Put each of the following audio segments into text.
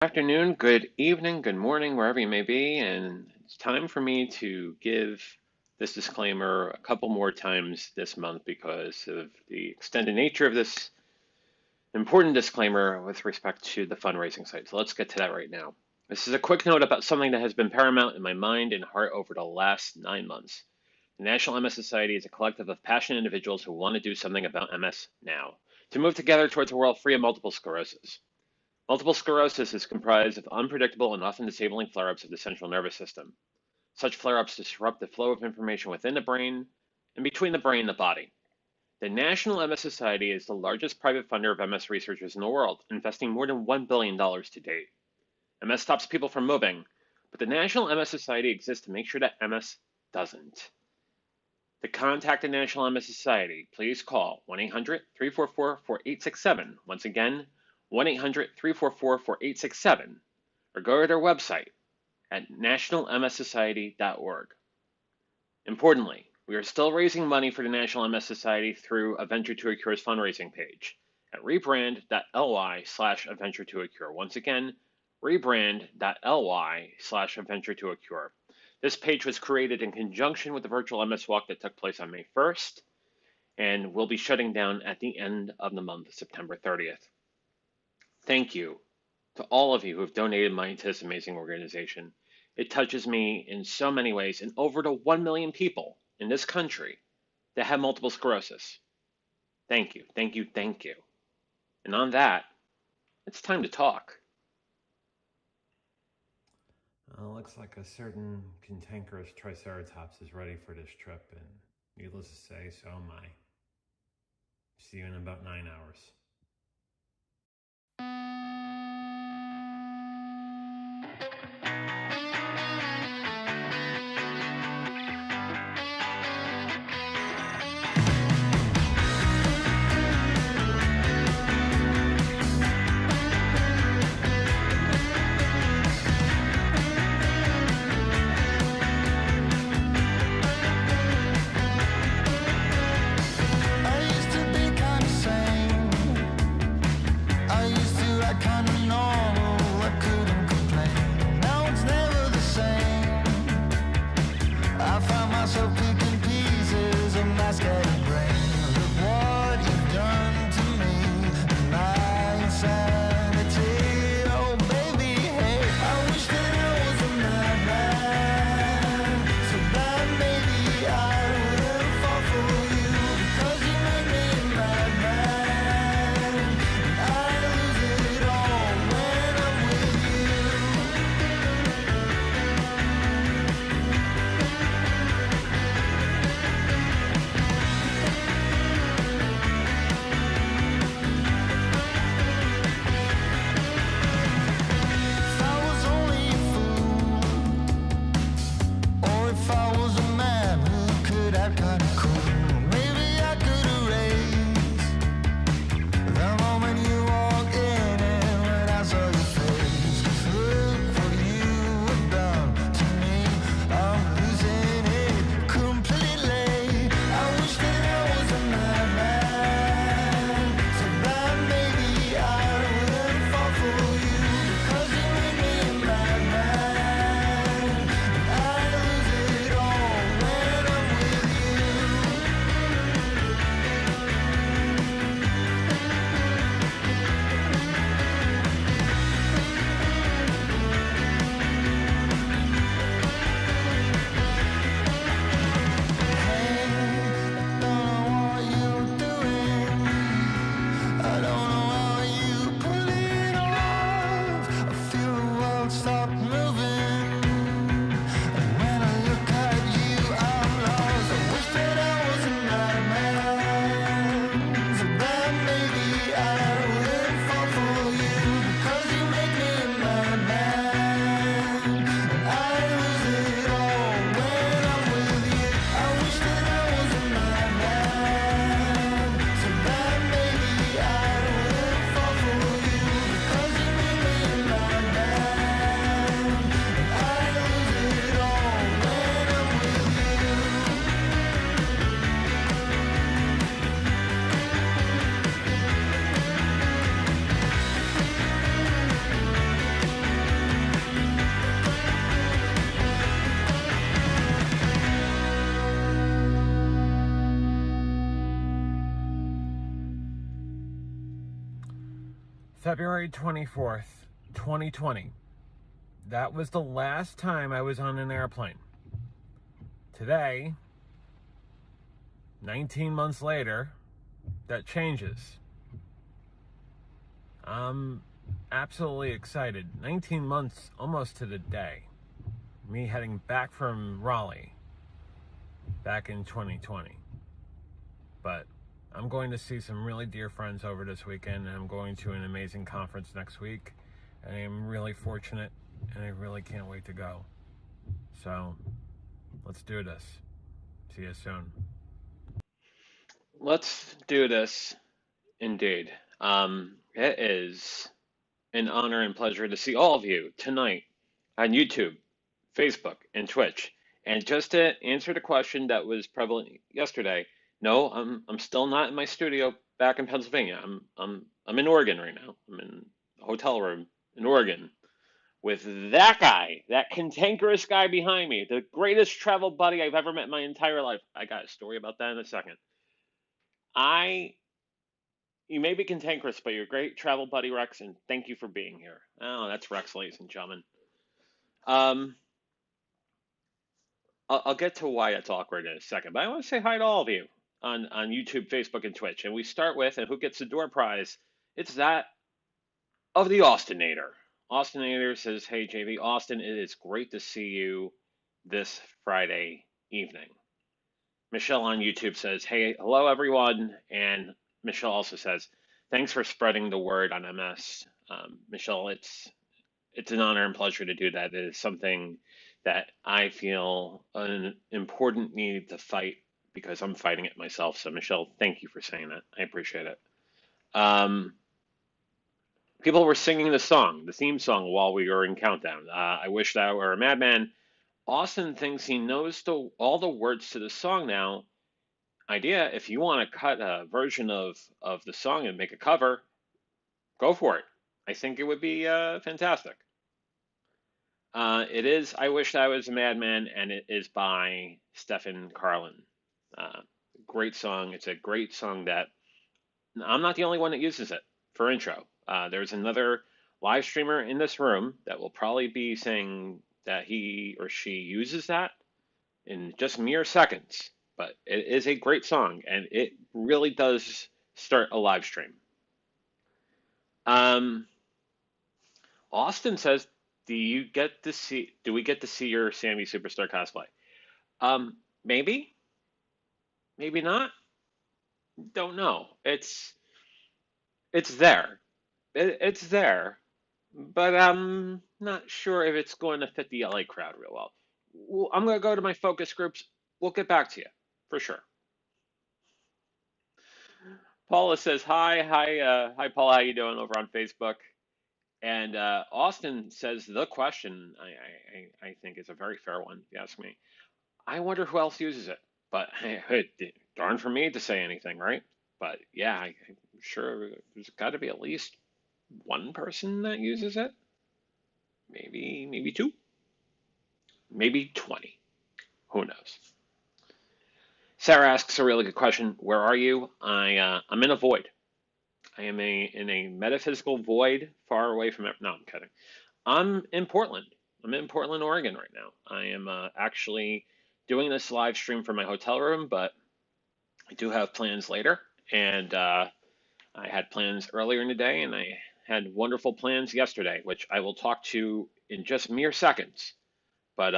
Afternoon, good evening, good morning, wherever you may be, and it's time for me to give this disclaimer a couple more times this month because of the extended nature of this important disclaimer with respect to the fundraising site. So let's get to that right now. This is a quick note about something that has been paramount in my mind and heart over the last 9 months. The National MS Society is a collective of passionate individuals who want to do something about MS now, to move together towards a world free of multiple sclerosis. Multiple sclerosis is comprised of unpredictable and often disabling flare-ups of the central nervous system. Such flare-ups disrupt the flow of information within the brain and between the brain and the body. The National MS Society is the largest private funder of MS researchers in the world, investing more than $1 billion to date. MS stops people from moving, but the National MS Society exists to make sure that MS doesn't. To contact the National MS Society, please call 1-800-344-4867. Once again, 1-800-344-4867, or go to their website at nationalmssociety.org. Importantly, we are still raising money for the National MS Society through A Venture to a Cure's fundraising page at rebrand.ly/A Venture to a Cure. Once again, rebrand.ly/A Venture to a Cure. This page was created in conjunction with the virtual MS Walk that took place on May 1st and will be shutting down at the end of the month, September 30th. Thank you to all of you who have donated money to this amazing organization. It touches me in so many ways, and over to 1 million people in this country that have multiple sclerosis. Thank you, thank you, thank you. And on that, it's time to talk. Looks like a certain cantankerous Triceratops is ready for this trip, and needless to say, so am I. See you in about 9 hours. February 24th, 2020. That was the last time I was on an airplane. Today, 19 months later, that changes. I'm absolutely excited. 19 months almost to the day. Me heading back from Raleigh back in 2020. But I'm going to see some really dear friends over this weekend, and I'm going to an amazing conference next week. And I am really fortunate, and I really can't wait to go. So, let's do this. See you soon. Let's do this indeed. It is an honor and pleasure to see all of you tonight on YouTube, Facebook, and Twitch. And just to answer the question that was prevalent yesterday, no, I'm still not in my studio back in Pennsylvania. I'm in Oregon right now. I'm in a hotel room in Oregon with that guy, that cantankerous guy behind me, the greatest travel buddy I've ever met in my entire life. I got a story about that in a second. I You may be cantankerous, but you're a great travel buddy, Rex, and thank you for being here. Oh, that's Rex, ladies and gentlemen. Um, I'll get to why it's awkward in a second, but I want to say hi to all of you on YouTube, Facebook, and Twitch. And we start with, and who gets the door prize? It's that of the Austinator. Austinator says, "Hey JV, Austin, it is great to see you this Friday evening." Michelle on YouTube says, "Hey, hello everyone," and Michelle also says, "Thanks for spreading the word on MS." Michelle, it's an honor and pleasure to do that. It is something that I feel an important need to fight because I'm fighting it myself. So, Michelle, thank you for saying that. I appreciate it. Um, People were singing the song, the theme song, while we were in countdown. I wish that I were a madman. Austin thinks he knows all the words to the song now. Idea, if you want to cut a version of the song and make a cover, go for it. I think it would be fantastic. It is I Wish I Was a Madman, and it is by Stephen Carlin. Uh, Great song. It's a great song that I'm not the only one that uses it for intro. There's another live streamer in this room that will probably be saying that he or she uses that in just mere seconds. But it is a great song, and it really does start a live stream. Um, Austin says, Do we get to see your Sammy Superstar cosplay?" Maybe, maybe not. Don't know. It's there. It's there, but I'm not sure if it's going to fit the LA crowd real well. I'm going to go to my focus groups. We'll get back to you for sure. Paula says hi Paula, how you doing over on Facebook? And Austin says the question I think is a very fair one. If you ask me. I wonder who else uses it. But darn for me to say anything, right? But yeah, I'm sure there's got to be at least one person that uses it. Maybe two, maybe 20. Who knows? Sarah asks a really good question. Where are you? I'm in a void. I am in a metaphysical void far away from it. No, I'm kidding. I'm in Portland. I'm in Portland, Oregon right now. I am actually doing this live stream from my hotel room, but I do have plans later. And I had plans earlier in the day, and I had wonderful plans yesterday, which I will talk to in just mere seconds. But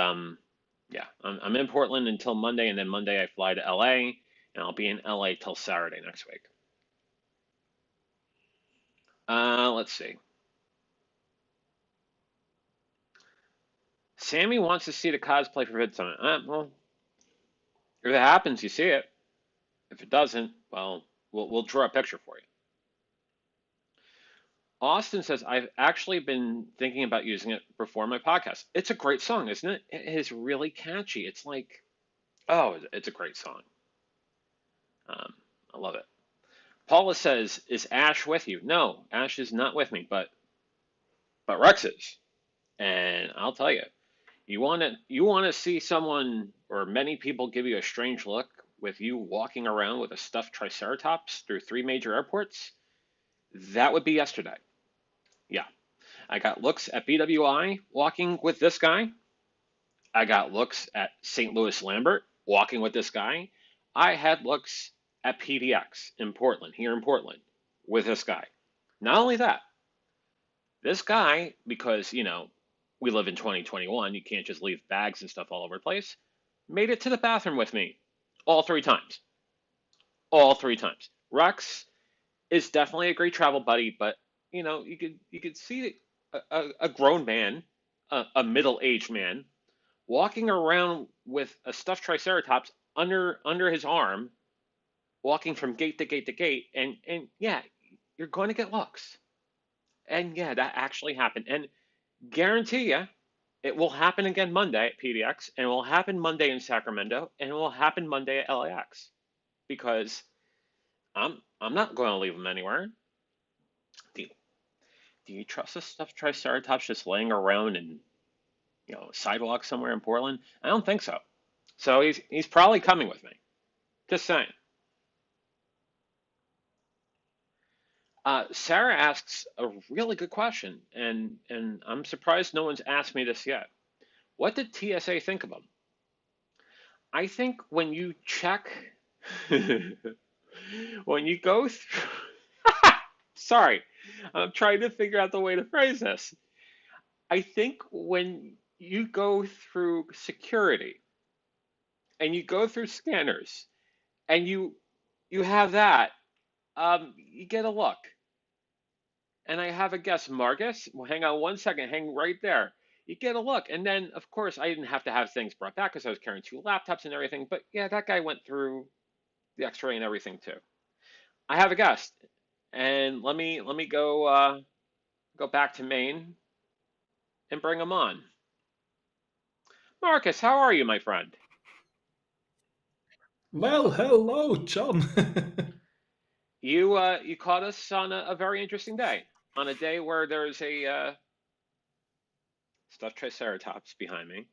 yeah, I'm in Portland until Monday, and then Monday I fly to LA, and I'll be in LA till Saturday next week. Let's see. Sammy wants to see the cosplay for VidSummit. Well, if it happens, you see it. If it doesn't, well, we'll draw a picture for you. Austin says, I've actually been thinking about using it before my podcast. It's a great song, isn't it? It is really catchy. It's like, oh, it's a great song. I love it. Paula says, is Ash with you? No, Ash is not with me, but Rex is. And I'll tell you, you want to see someone or many people give you a strange look with you walking around with a stuffed Triceratops through three major airports? That would be yesterday. Yeah, I got looks at BWI walking with this guy. I got looks at St. Louis Lambert walking with this guy. I had looks at PDX in Portland, here in Portland, with this guy. Not only that, this guy, because, we live in 2021, you can't just leave bags and stuff all over the place, made it to the bathroom with me all three times. All three times. Rex is definitely a great travel buddy, but you could see a grown man, a middle-aged man, walking around with a stuffed Triceratops under his arm, walking from gate to gate to gate, and yeah, you're going to get looks. And yeah, that actually happened. And guarantee you, it will happen again Monday at PDX, and it will happen Monday in Sacramento, and it will happen Monday at LAX because I'm not going to leave them anywhere. Do you, do you trust this stuffed Triceratops just laying around in sidewalk somewhere in Portland? I don't think so. So he's probably coming with me. Just saying. Sarah asks a really good question, and I'm surprised no one's asked me this yet. What did TSA think of him? I think when you check, when you go through, sorry, I'm trying to figure out the way to phrase this. I think when you go through security and you go through scanners and you have that, you get a look. And I have a guess, Marcus. Well, hang on one second. Hang right there. You get a look. And then, of course, I didn't have to have things brought back because I was carrying two laptops and everything. But yeah, that guy went through the X-ray and everything too. I have a guest, and let me go back to Maine and bring him on. Marcus, how are you, my friend? Well, hello, John. You caught us on a very interesting day, on a day where there's a stuffed Triceratops behind me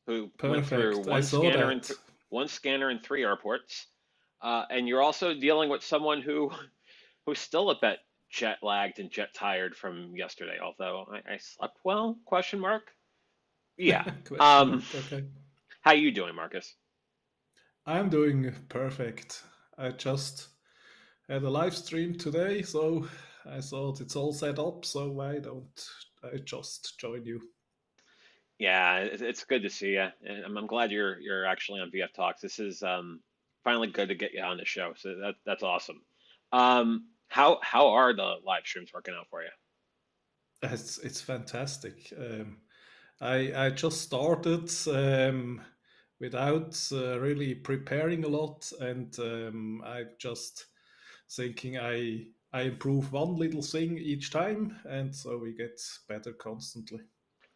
who went through Perfect. I saw that. one scanner in three airports, and you're also dealing with someone who's still a bit jet lagged and jet tired from yesterday. Although I slept well? Question mark. Yeah. Question Um, mark. Okay. how you doing, Marcus? I'm doing perfect. I just had a live stream today, so I thought it's all set up, so why don't I just join you? Yeah, it's good to see you, and I'm glad you're actually on VF Talks. This is finally good to get you on the show, so that's awesome. How are the live streams working out for you? It's fantastic. I just started without really preparing a lot, and I just thinking I improve one little thing each time, and so we get better constantly.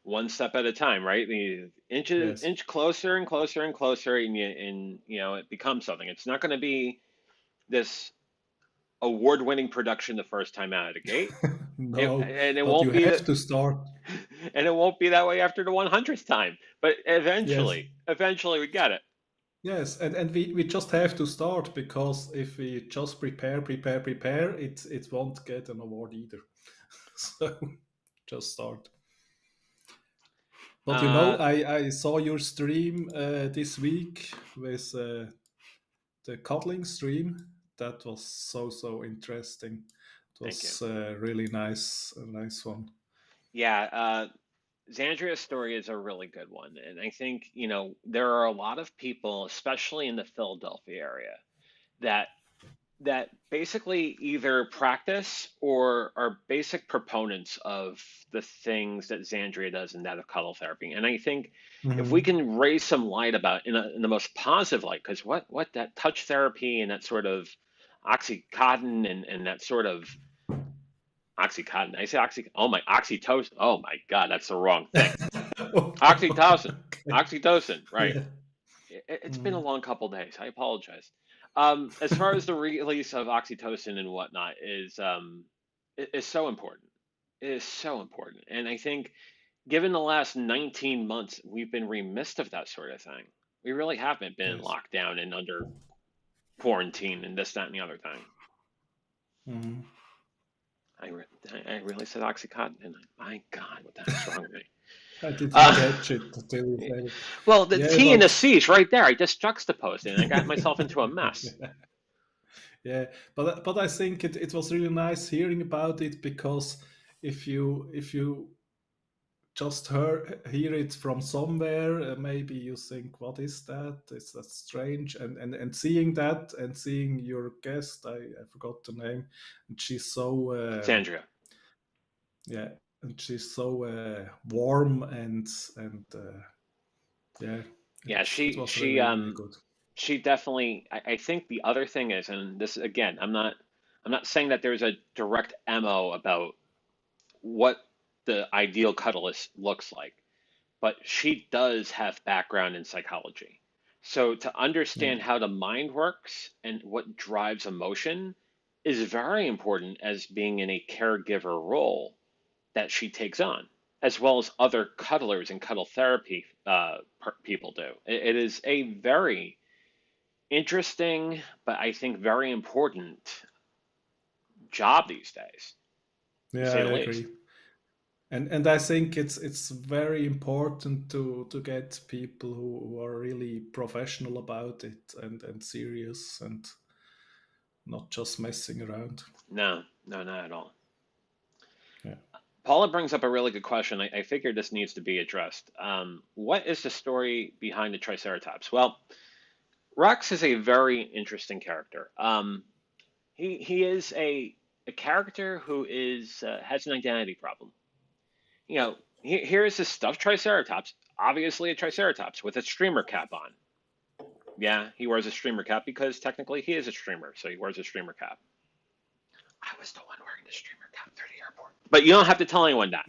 One step at a time, right? The Yes. inch closer and closer and closer, and it becomes something. It's not going to be this award-winning production the first time out of the gate. No, And it but won't you be have to start. and it won't be that way after the 100th time. But Yes. eventually we get it. Yes, and we just have to start because if we just prepare, it won't get an award either. So just start. But Uh, I saw your stream this week with the cuddling stream. That was so interesting. It thank you. was really nice, a nice one. Yeah, Xandria's story is a really good one, and I think there are a lot of people, especially in the Philadelphia area, that basically either practice or are basic proponents of the things that Xandria does and that of cuddle therapy. And I think if we Hmm. can raise some light about in the most positive light, because what that touch therapy and that sort of oxycontin and that sort of oxycontin, I say oh my oxytocin, oh my God, that's the wrong thing. Oxytocin, Okay. oxytocin, right? Yeah. It's been a Mm. long couple days. I apologize. As far as the release of oxytocin and whatnot is so important. It is so important, and I think given the last 19 months, we've been remiss of that sort of thing. We really haven't been in Yes. lockdown and under quarantine and this, that, and the other thing. Mhm. I really said Oxycontin, and my God, what the heck's wrong with me? I didn't Uh, catch it until you said it. well, the Yeah, T and the but C is right there. I just juxtaposed it, and I got myself into a mess. yeah, but I think it was really nice hearing about it because if you just hear it from somewhere, maybe you think, what is that? Is that strange? And seeing that and seeing your guest, I forgot the name, and she's so It's Andrea. yeah, and she's so warm and yeah, Yeah, it was really good. she definitely. I think the other thing is, and this again, I'm not saying that there's a direct MO about what the ideal cuddleist looks like, but she does have background in psychology. So to Yeah, understand how the mind works and what drives emotion is very important as being in a caregiver role that she takes on, as well as other cuddlers and cuddle therapy people do. It is a very interesting, but I think very important job these days, to yeah, say I the least. agree. And I think it's very important to get people who are really professional about it and serious and not just messing around. No, no, not at all. Yeah. Paula brings up a really good question. I figured this needs to be addressed. What is the story behind the Triceratops? Well, Rex is a very interesting character. He is a character who is has an identity problem. You know, here is this stuffed Triceratops, obviously a Triceratops with a streamer cap on. Yeah, he wears a streamer cap because technically he is a streamer, so he wears a streamer cap. I was the one wearing the streamer cap through the airport. But you don't have to tell anyone that.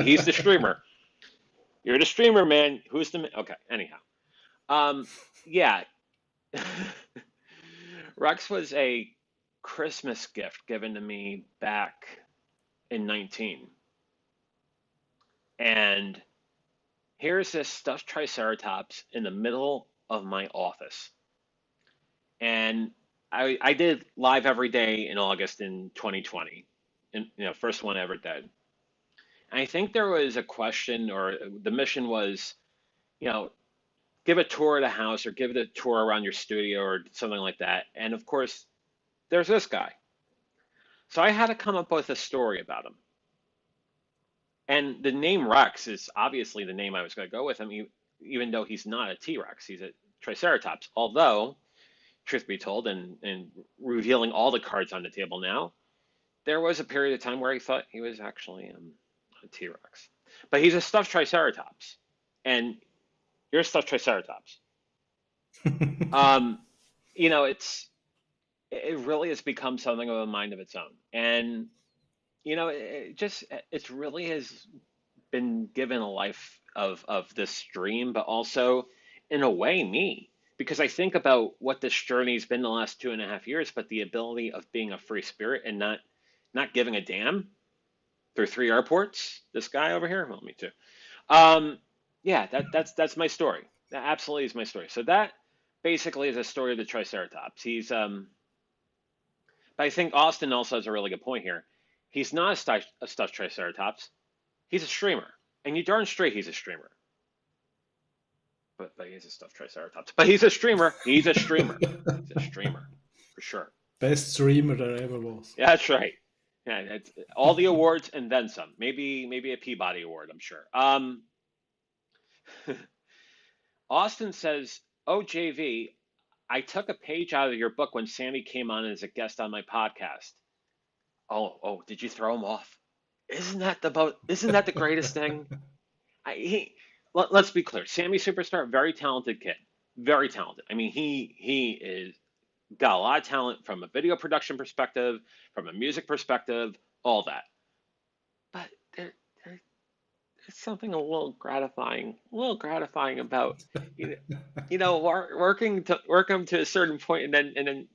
He's the streamer. You're the streamer, man. Who's the okay? Anyhow, um, yeah. Rex was a Christmas gift given to me back in 19, and here's this stuffed Triceratops in the middle of my office, and I did live every day in August in 2020, and first one I ever did. And I think there was a question, or the mission was, you know, give a tour of the house or give it a tour around your studio or something like that. And of course, there's this guy. So I had to come up with a story about him. And the name Rex is obviously the name I was going to go with him, even though he's not a T Rex. He's a Triceratops. Although, truth be told, and revealing all the cards on the table now, there was a period of time where I thought he was actually a T Rex. But he's a stuffed Triceratops. And you're a stuffed Triceratops. Um, it really has become something of a mind of its own. And it really has been given a life of this dream, but also in a way me. Because I think about what this journey's been the last 2.5 years, but the ability of being a free spirit and not giving a damn through three airports. This guy over here, well, me too. Um, yeah, that's my story. That absolutely is my story. So that basically is a story of the Triceratops. But I think Austin also has a really good point here. He's not a stuffed Triceratops. He's a streamer, and you darn straight he's a streamer. But he's a stuffed Triceratops. But he's a streamer. He's a streamer. He's a streamer for sure. Best streamer there ever was. Yeah, that's right. Yeah, it's all the awards and then some. Maybe a Peabody Award. I'm sure. Austin says, "Oh, JV, I took a page out of your book when Sammy came on as a guest on my podcast. Did you throw him off? Isn't that the greatest thing? Let's be clear. Sammy Superstar, very talented kid, very talented. I mean, he is got a lot of talent from a video production perspective, from a music perspective, all that. But there's something a little gratifying about you know, working to a certain point and then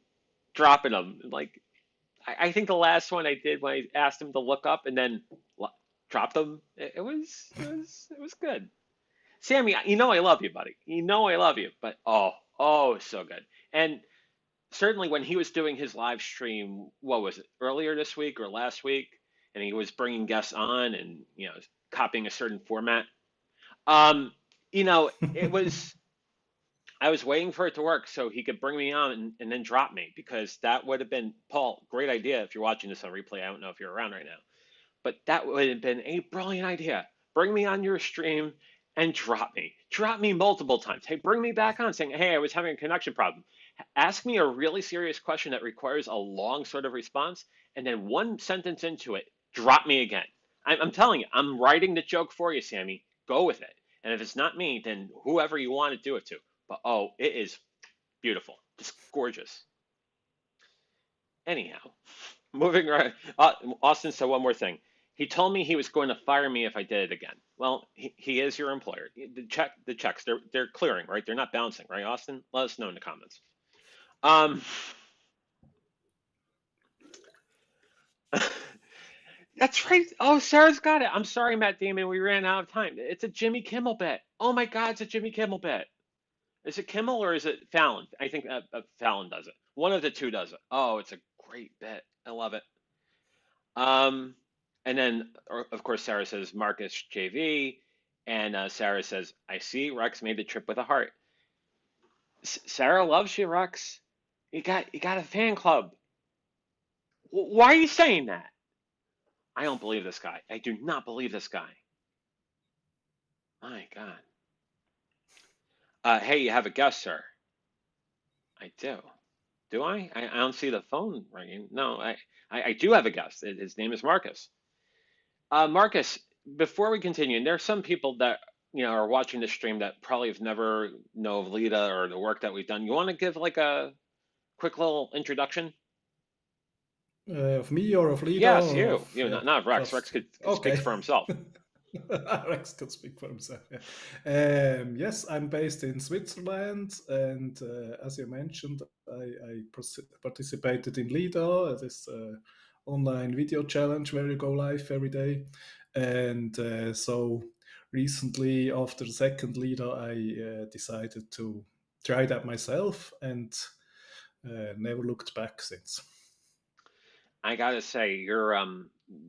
dropping them. Like I think the last one I did when I asked him to look up and then dropped them, it was good. Sammy, I love you, buddy. I love you, but oh, so good. And certainly when he was doing his live stream, what was it, earlier this week or last week, and he was bringing guests on and copying a certain format. Um, it was I was waiting for it to work so he could bring me on and then drop me because that would have been Paul. Great idea if you're watching this on replay. I don't know if you're around right now, but that would have been a brilliant idea. Bring me on your stream and drop me. Drop me multiple times. Hey, bring me back on saying, hey, I was having a connection problem. Ask me a really serious question that requires a long sort of response, and then one sentence into it, drop me again. I'm telling you, I'm writing the joke for you, Sammy. Go with it. And if it's not me, then whoever you want to do it to. But oh, it is beautiful. Just gorgeous. Anyhow, moving right. Austin said one more thing. He told me he was going to fire me if I did it again. Well, he is your employer. The checks, they're clearing, right? They're not bouncing, right, Austin? Let us know in the comments. Um, that's right. Oh, Sarah's got it. I'm sorry, Matt Damon. We ran out of time. It's a Jimmy Kimmel bit. Oh my God, it's a Jimmy Kimmel bit. Is it Kimmel or is it Fallon? I think Fallon does it. One of the two does it. Oh, it's a great bit. I love it. Um, and then, of course, Sarah says Marcus JV, and Sarah says, "I see Rex made the trip with a heart." Sarah loves you, Rex. You got a fan club. Why are you saying that? I don't believe this guy. I do not believe this guy. My God. Hey, you have a guest, sir. I do. Do I? I don't see the phone ringing. No, I do have a guest. His name is Marcus. Marcus, before we continue, and there are some people that are watching this stream that probably have never know of Lita or the work that we've done. You want to give like a quick little introduction? Of me or of Lida Yes, or of, you. You, yeah, not of Rex. Rex just could speak okay. for himself. Rex can speak for himself. Yes, I'm based in Switzerland, and as you mentioned, I participated in Lida, this online video challenge where you go live every day. And so recently, after the second Lida, I decided to try that myself and never looked back since. I gotta say, your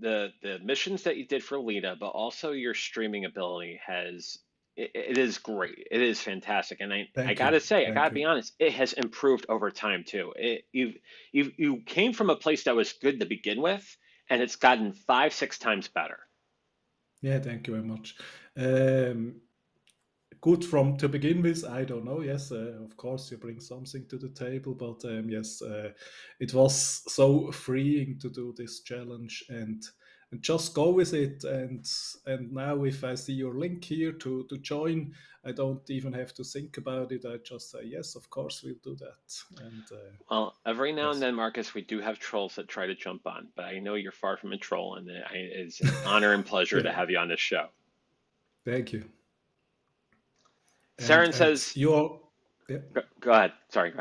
the missions that you did for Lita, but also your streaming ability it is great. It is fantastic, and I Thank you. gotta say, I Thank gotta you. be honest, it has improved over time too. You came from a place that was good to begin with, and it's gotten 5, 6 times better. Yeah, thank you very much. Um, Good from to begin with. I don't know. Yes, of course, you bring something to the table, but yes, it was so freeing to do this challenge and just go with it. And now, if I see your link here to join, I don't even have to think about it. I just say yes, of course, we'll do that. And Well, every now and yes, then, Marcus, we do have trolls that try to jump on, but I know you're far from a troll, and it's an honor and pleasure to yeah, have you on this show. thank you. Saren And says, you're yeah. go ahead. Sorry, go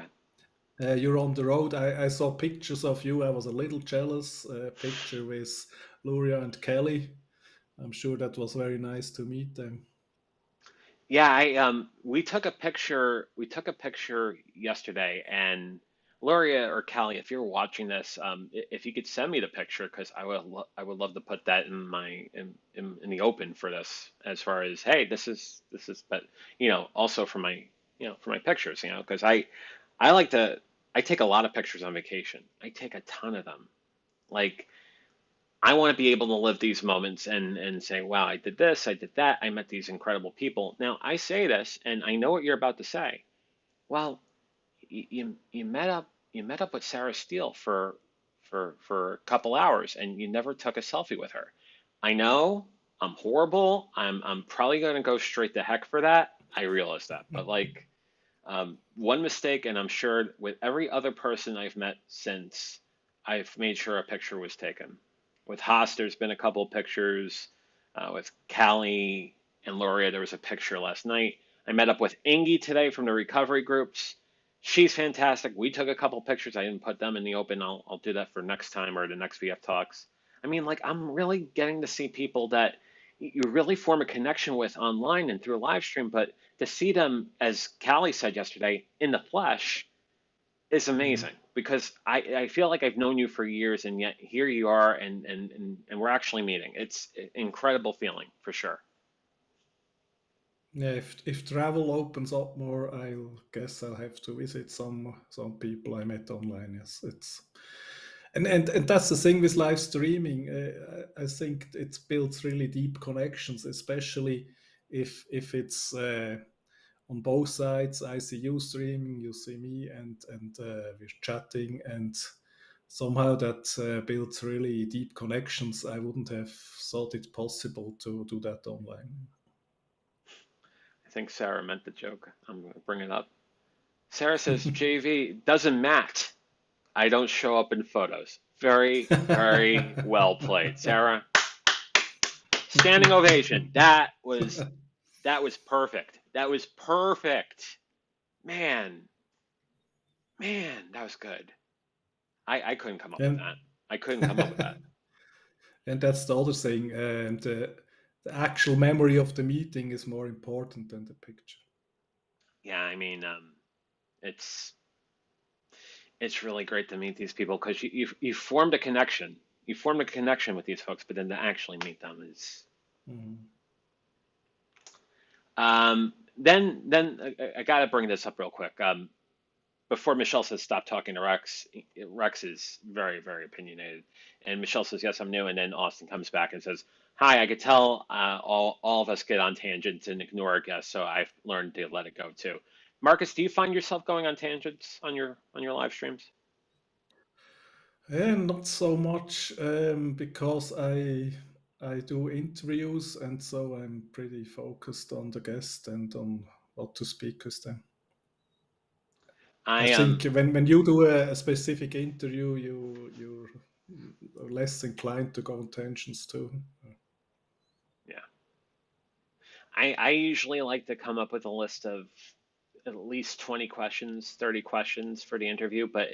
ahead. You're on the road. I saw pictures of you. I was a little jealous. Picture with Luria and Kelly. I'm sure that was very nice to meet them. Yeah, I we took a picture. We took a picture yesterday, and Loria or Callie, if you're watching this, if you could send me the picture, because I would love to put that in the open for this, as far as hey, this is, but also for my for my pictures, because I like to I take a lot of pictures on vacation. I take a ton of them. Like I want to be able to live these moments and say, wow, I did this, I did that, I met these incredible people. Now, I say this, and I know what you're about to say. Well, you met up with Sarah Steele for a couple hours, and you never took a selfie with her. I know I'm horrible. I'm probably going to go straight to heck for that. I realize that, but like one mistake, and I'm sure with every other person I've met since, I've made sure a picture was taken. With Haas, there's been a couple of pictures. With Callie and Loria, there was a picture last night. I met up with Ingy today from the recovery groups. She's fantastic. We took a couple pictures. I didn't put them in the open. I'll do that for next time or the next VF Talks. I mean, like, I'm really getting to see people that you really form a connection with online and through a live stream, but to see them, as Callie said yesterday, in the flesh, is Mm. amazing because I feel like I've known you for years, and yet here you are, and we're actually meeting. It's an incredible feeling for sure. Yeah, if travel opens up more, I'll guess I'll have to visit some people I met online. Yes, it's and that's the thing with live streaming. I think it builds really deep connections, especially if it's on both sides. I see you streaming, you see me, and we're chatting, and somehow that builds really deep connections. I wouldn't have thought it possible to do that online. I think Sarah meant the joke. I'm going to bring it up. Sarah says, JV, doesn't Matt. I don't show up in photos. Very, very well played. Sarah, standing ovation. That was perfect. That was perfect. Man, man, that was good. I couldn't come up with and that. I couldn't come up with that. and that's the other thing. And the actual memory of the meeting is more important than the picture. Yeah, I mean, it's it's really great to meet these people because you formed a connection. You formed a connection with these folks, but then to actually meet them is. Mhm. Then I got to bring this up real quick. Before Michelle says stop talking to Rex, Rex is very, very opinionated. And Michelle says, yes, I'm new. And then Austin comes back and says, hi, I could tell all of us get on tangents and ignore our guests, so I've learned to let it go too. Marcus, do you find yourself going on tangents on your live streams? Not so much because I do interviews, and so I'm pretty focused on the guest and on what to speak with them. I I think when you do a specific interview, you're less inclined to go on tangents too. yeah, I usually like to come up with a list of at least 20 questions, 30 questions for the interview, but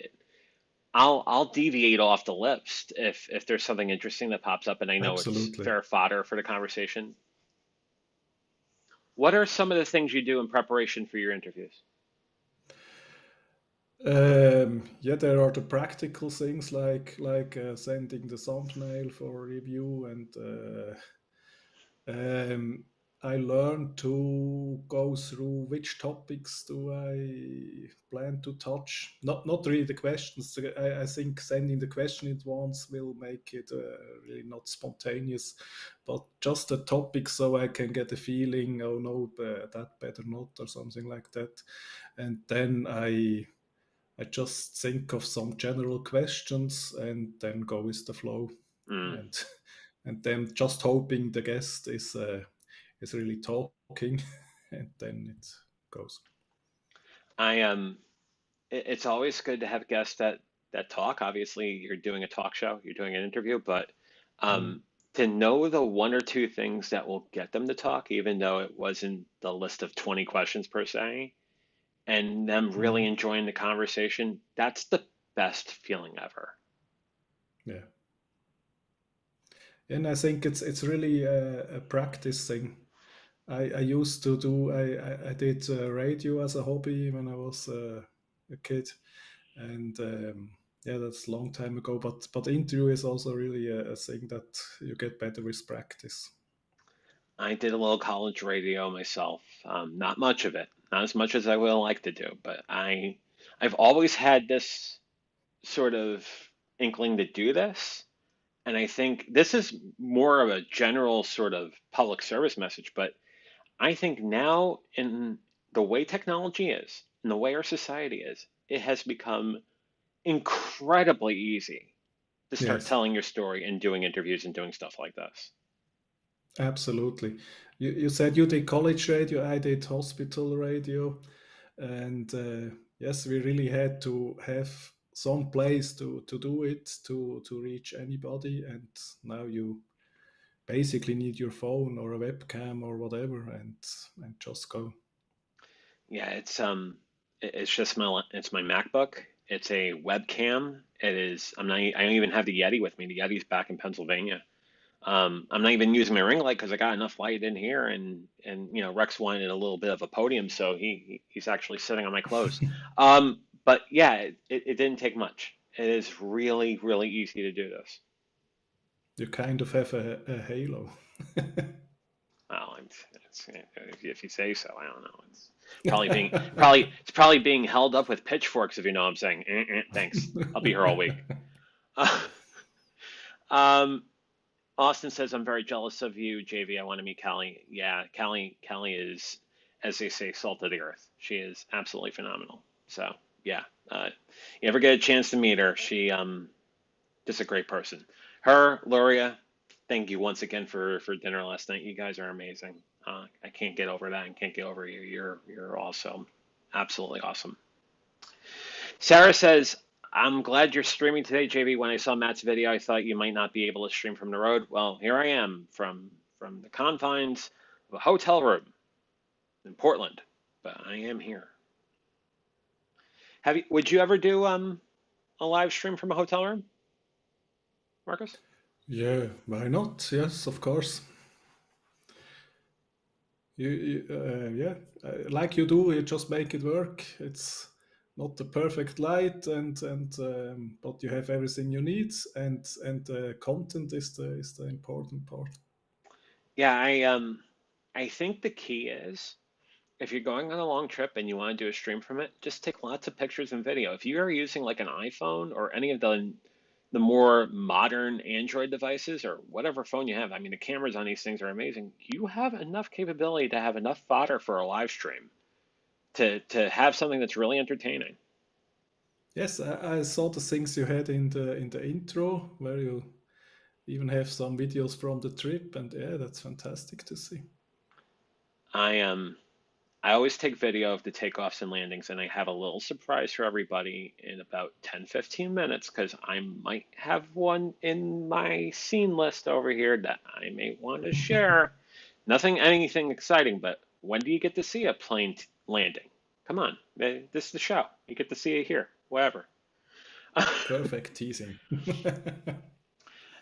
I'll deviate off the list if there's something interesting that pops up and I know it's Absolutely. fair fodder for the conversation. What are some of the things you do in preparation for your interviews? Yeah, there are the practical things like sending the thumbnail for review, and um, I learned to go through which topics do I plan to touch. Not really the questions. I think sending the question in advance will make it really not spontaneous, but just the topic so I can get a feeling. Oh no, that better not, or something like that. And then I just think of some general questions and then go with the flow, Mm. and and then just hoping the guest is really talking, and then it goes. I it's always good to have guests that talk. Obviously, you're doing a talk show, you're doing an interview, but Mm, um, to know the one or two things that will get them to talk, even though it wasn't the list of 20 questions per se, and them really mm, enjoying the conversation, that's the best feeling ever. yeah, and I think it's really a practice thing. I used to do I did radio as a hobby when I was a kid, and yeah, that's a long time ago. But interview is also really a thing that you get better with practice. I did a little college radio myself. Not much of it, not as much as I would like to do, but I've always had this sort of inkling to do this. And I think this is more of a general sort of public service message, but I think now in the way technology is, and the way our society is, it has become incredibly easy to start Yes, telling your story and doing interviews and doing stuff like this. absolutely. You said you did college radio. I did hospital radio, and yes, we really had to have some place to do it to reach anybody. And now you basically need your phone or a webcam or whatever, and just go. Yeah, it's just it's my MacBook. It's a webcam. I don't even have the Yeti with me. The Yeti's back in Pennsylvania. I'm not even using my ring light because I got enough light in here, and Rex wanted a little bit of a podium, so he's actually sitting on my clothes. But yeah, it didn't take much. It is really, really easy to do this. You kind of have a halo. Well, if you say so, I don't know. It's probably being held up with pitchforks if you know what I'm saying. Thanks. I'll be here all week. Um, Austin says I'm very jealous of you, JV. I want to meet Callie. Yeah, Callie is, as they say, salt of the earth. She is absolutely phenomenal. So yeah, you ever get a chance to meet her? She just a great person. Her, Luria, thank you once again for dinner last night. You guys are amazing. I can't get over that and can't get over you. You're awesome, absolutely awesome. Sarah says, I'm glad you're streaming today, JV. When I saw Matt's video, I thought you might not be able to stream from the road. Well, here I am from the confines of a hotel room in Portland, but I am here. Would you ever do a live stream from a hotel room, Marcus? Yeah, why not? Yes, of course. Yeah, like you do, you just make it work. It's not the perfect light, and but you have everything you need, and content is the important part. Yeah, I think the key is if you're going on a long trip and you want to do a stream from it, just take lots of pictures and video. If you are using like an iPhone or any of the more modern Android devices or whatever phone you have, I mean the cameras on these things are amazing. You have enough capability to have enough fodder for a live stream to have something that's really entertaining. Yes, I saw the things you had in the intro where you even have some videos from the trip, and yeah, that's fantastic to see. I I always take video of the takeoffs and landings, and I have a little surprise for everybody in about 10-15 minutes because I might have one in my scene list over here that I may want to share. Nothing, anything exciting, but when do you get to see a plane landing? Come on, this is the show. You get to see it here, whatever. Perfect teasing.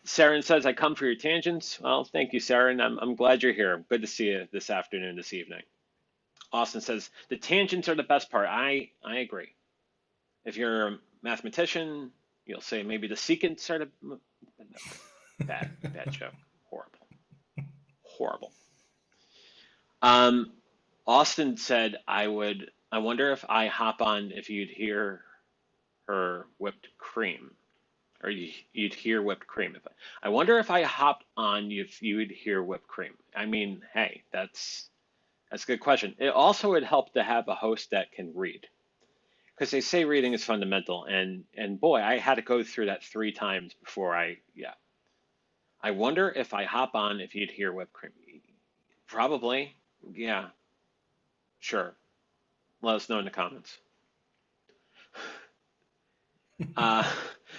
Saren says, I come for your tangents. Well, thank you, Saren. I'm glad you're here. Good to see you this afternoon, this evening. Austin says, the tangents are the best part. I agree. If you're a mathematician, you'll say maybe the secants are the bad joke. Horrible. Horrible. Um, Austin said, I wonder if I hop on if you'd hear her whipped cream. Or you'd hear whipped cream. I wonder if I hopped on if you would hear whipped cream. I mean, hey, that's a good question. It also would help to have a host that can read, because they say reading is fundamental, and boy, I had to go through that 3 times before yeah. I wonder if I hop on if you'd hear whipped cream. Probably, yeah, sure. Let us know in the comments. Uh,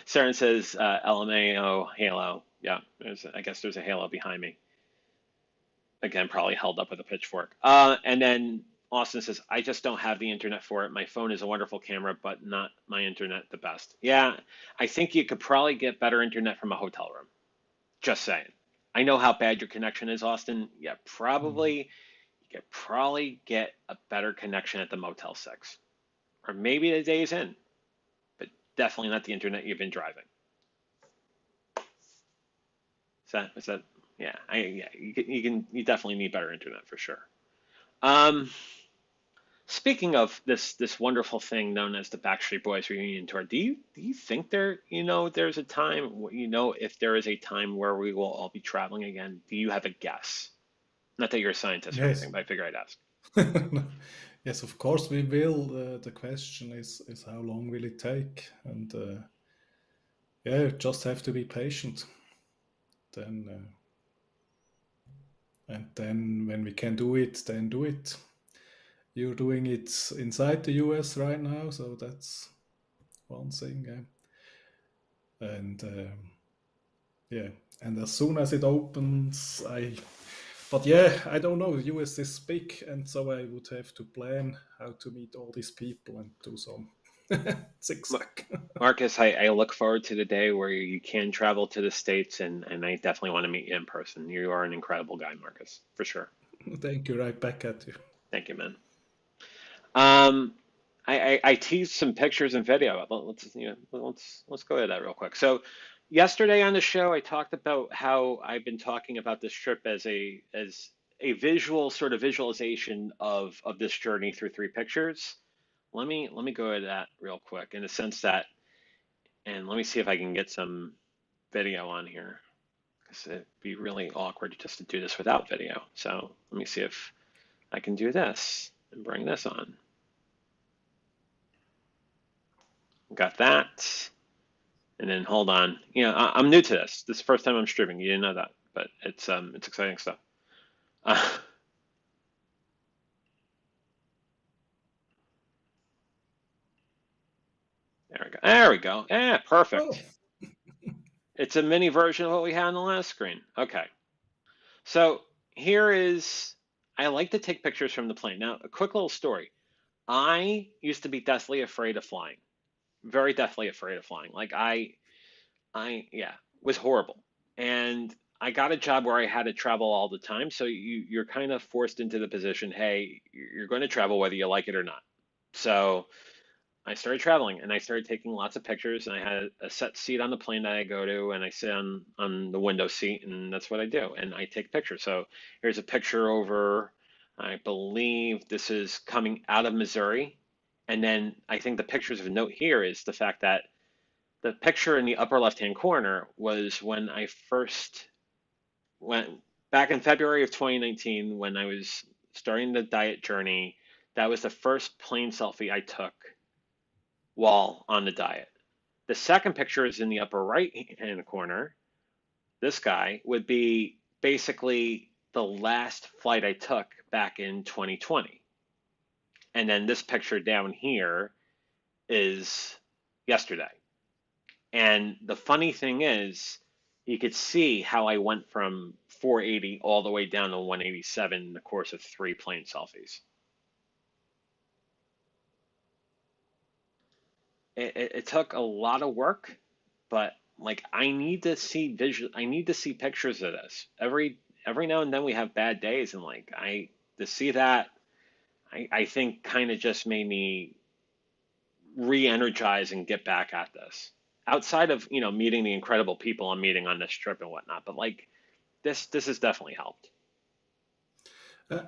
Saren says LMAO Halo. Yeah, I guess there's a Halo behind me. Again, probably held up with a pitchfork. And then Austin says, I just don't have the internet for it. My phone is a wonderful camera, but not my internet the best. Yeah, I think you could probably get better internet from a hotel room. Just saying. I know how bad your connection is, Austin. Yeah, probably you could probably get a better connection at the Motel 6. Or maybe the Days Inn, but definitely not the internet you've been driving. Is that yeah, you definitely need better internet for sure. Um, Speaking of this wonderful thing known as the Backstreet Boys reunion tour, do you think there's a time, if there is a time where we will all be traveling again? Do you have a guess? Not that you're a scientist or Yes. anything, but I figure I'd ask. Yes, of course we will. The question is how long will it take? And yeah, just have to be patient. Then and then when we can do it, then do it. You're doing it inside the US right now, so that's one thing. And yeah, and as soon as it opens, but yeah, I don't know. The US is big, and so I would have to plan how to meet all these people and do some zigzag. Marcus, I look forward to the day where you can travel to the States, and I definitely want to meet you in person. You are an incredible guy, Marcus, for sure. Thank you. Right back at you. Thank you, man. Um, I teased some pictures and video. Let's go to that real quick. So yesterday on the show, I talked about how I've been talking about this trip as a visual sort of visualization of this journey through three pictures. Let me go to that real quick in the sense that, and let me see if I can get some video on here because it'd be really awkward just to do this without video. So let me see if I can do this and bring this on. Got that. And then hold on. I'm new to this. This is the first time I'm streaming. You didn't know that, but it's exciting stuff. Uh, there we go. There we go. Yeah, Oh, perfect. It's a mini version of what we had on the last screen. Okay. So here is, I like to take pictures from the plane. Now, a quick little story. I used to be deathly afraid of flying. Very deathly afraid of flying. Like yeah, was horrible. And I got a job where I had to travel all the time. So you're kind of forced into the position, hey, you're going to travel whether you like it or not. So I started traveling and I started taking lots of pictures, and I had a set seat on the plane that I go to, and I sit on the window seat, and that's what I do. And I take pictures. So here's a picture over, I believe this is coming out of Missouri. And then I think the pictures of note here is the fact that the picture in the upper left-hand corner was when I first went back in February of 2019 when I was starting the diet journey. That was the first plane selfie I took while on the diet. The second picture is in the upper right-hand corner. This guy would be basically the last flight I took back in 2020. And then this picture down here is yesterday. And the funny thing is, you could see how I went from 480 all the way down to 187 in the course of 3 plane selfies. It took a lot of work, but like I need to see pictures of this. Every now and then we have bad days, and like to see that, I think kind of just made me re-energize and get back at this. Outside of, meeting the incredible people I'm meeting on this trip and whatnot, but like this has definitely helped.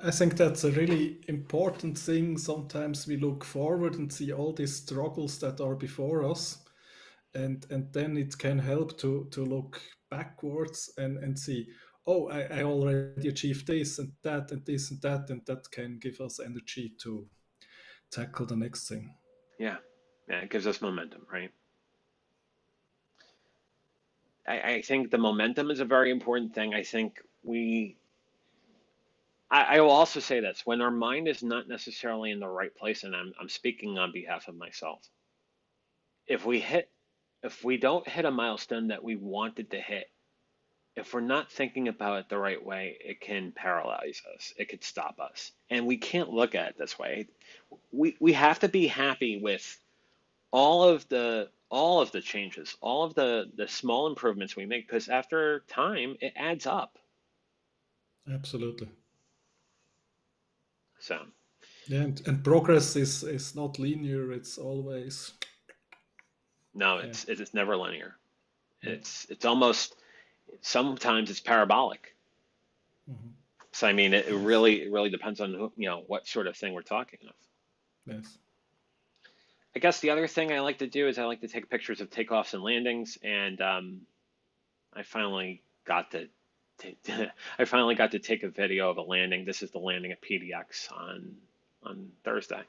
I think that's a really important thing. Sometimes we look forward and see all these struggles that are before us, and then it can help to look backwards and see, oh, I already achieved this and that and this and that, and that can give us energy to tackle the next thing. Yeah. Yeah, it gives us momentum, right? I think the momentum is a very important thing. I think I will also say this, when our mind is not necessarily in the right place, and I'm speaking on behalf of myself, if we don't hit a milestone that we wanted to hit, if we're not thinking about it the right way, it can paralyze us. It could stop us. And we can't look at it this way. We have to be happy with all of the changes, all of the small improvements we make, because after time it adds up. Absolutely. So Yeah, and progress is not linear. It's always, no, yeah. it's never linear. Yeah. It's almost, sometimes it's parabolic. Mhm. So I mean, it Yes. really depends on what sort of thing we're talking of. Yes. I guess the other thing I like to do is I like to take pictures of takeoffs and landings, and I finally got to I finally got to take a video of a landing. This is the landing at PDX on Thursday.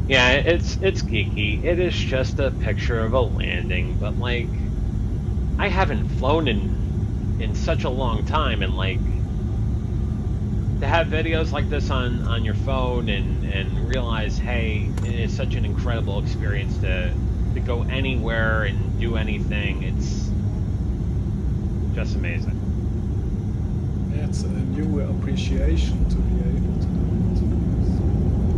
Yeah, it's geeky. It is just a picture of a landing, but like I haven't flown in such a long time, and like to have videos like this on your phone and realize, hey, it is such an incredible experience to go anywhere and do anything. It's just amazing. Yeah, it's a new appreciation to be able to do it.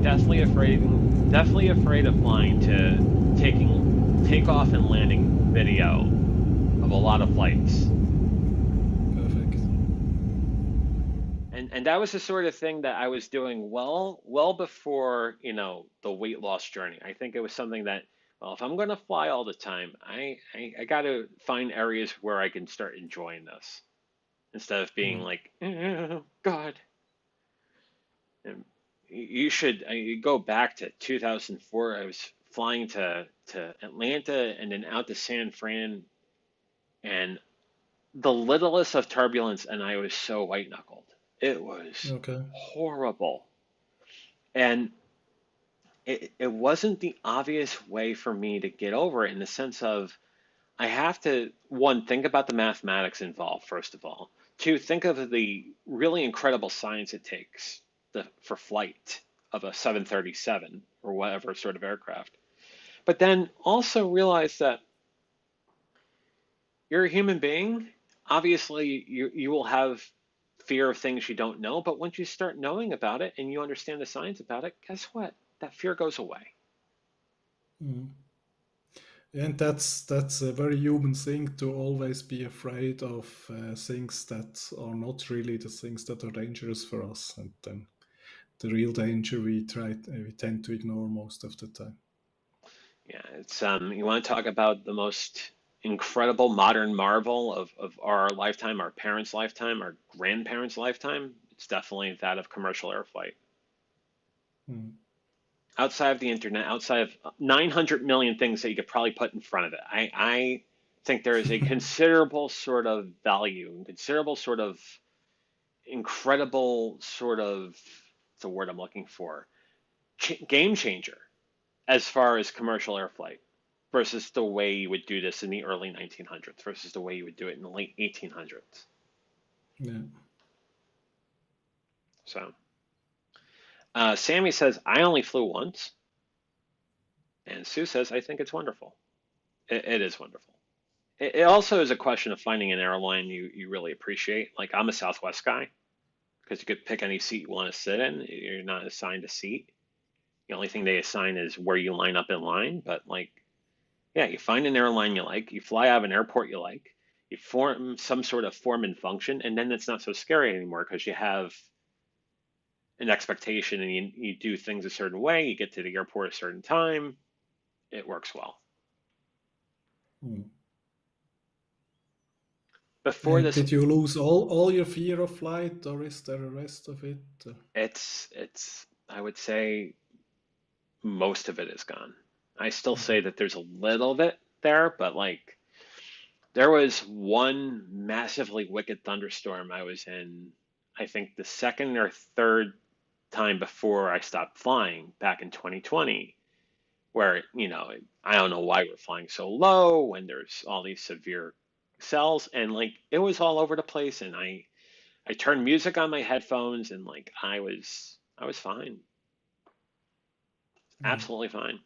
deathly afraid of flying to taking takeoff and landing video of a lot of flights. Perfect. And that was the sort of thing that I was doing well before, the weight loss journey. I think it was something that, well, if I'm going to fly all the time, I got to find areas where I can start enjoying this instead of being Mm. like, God. And you go back to 2004. I was flying to Atlanta and then out to San Fran, and the littlest of turbulence, and I was so white knuckled. It was Okay. horrible. And it wasn't the obvious way for me to get over it in the sense of I have to, one, think about the mathematics involved, first of all. Two, think of the really incredible science it takes for flight of a 737 or whatever sort of aircraft. But then also realize that you're a human being. Obviously, you will have fear of things you don't know, but once you start knowing about it and you understand the science about it, guess what? That fear goes away. Mm. And that's a very human thing to always be afraid of things that are not really the things that are dangerous for us, and then the real danger we tend to ignore most of the time. Yeah, it's you want to talk about the most incredible modern marvel of our lifetime, our parents' lifetime, our grandparents' lifetime. It's definitely that of commercial air flight. Mm. Outside of the internet, outside of 900 million things that you could probably put in front of it, I think there is a considerable sort of value, considerable sort of incredible sort of, what's the word I'm looking for? Game changer as far as commercial air flight versus the way you would do this in the early 1900s versus the way you would do it in the late 1800s. Yeah. So, Sammy says, I only flew once. And Sue says, I think it's wonderful. It is wonderful. It also is a question of finding an airline you really appreciate. Like, I'm a Southwest guy because you could pick any seat you want to sit in. You're not assigned a seat. The only thing they assign is where you line up in line. But, like, yeah, you find an airline you like, you fly out of an airport you like, you form some sort of form and function, and then it's not so scary anymore because you have an expectation and you do things a certain way, you get to the airport a certain time, it works well. Mm. Before And this, did you lose all your fear of flight, or is there a rest of it? I would say most of it is gone. I still Okay. say that there's a little bit there, but like there was one massively wicked thunderstorm I was in, I think the second or third time before I stopped flying back in 2020, where, I don't know why we're flying so low when there's all these severe cells, and like it was all over the place, and I turned music on my headphones, and like I was fine, Mm. absolutely fine.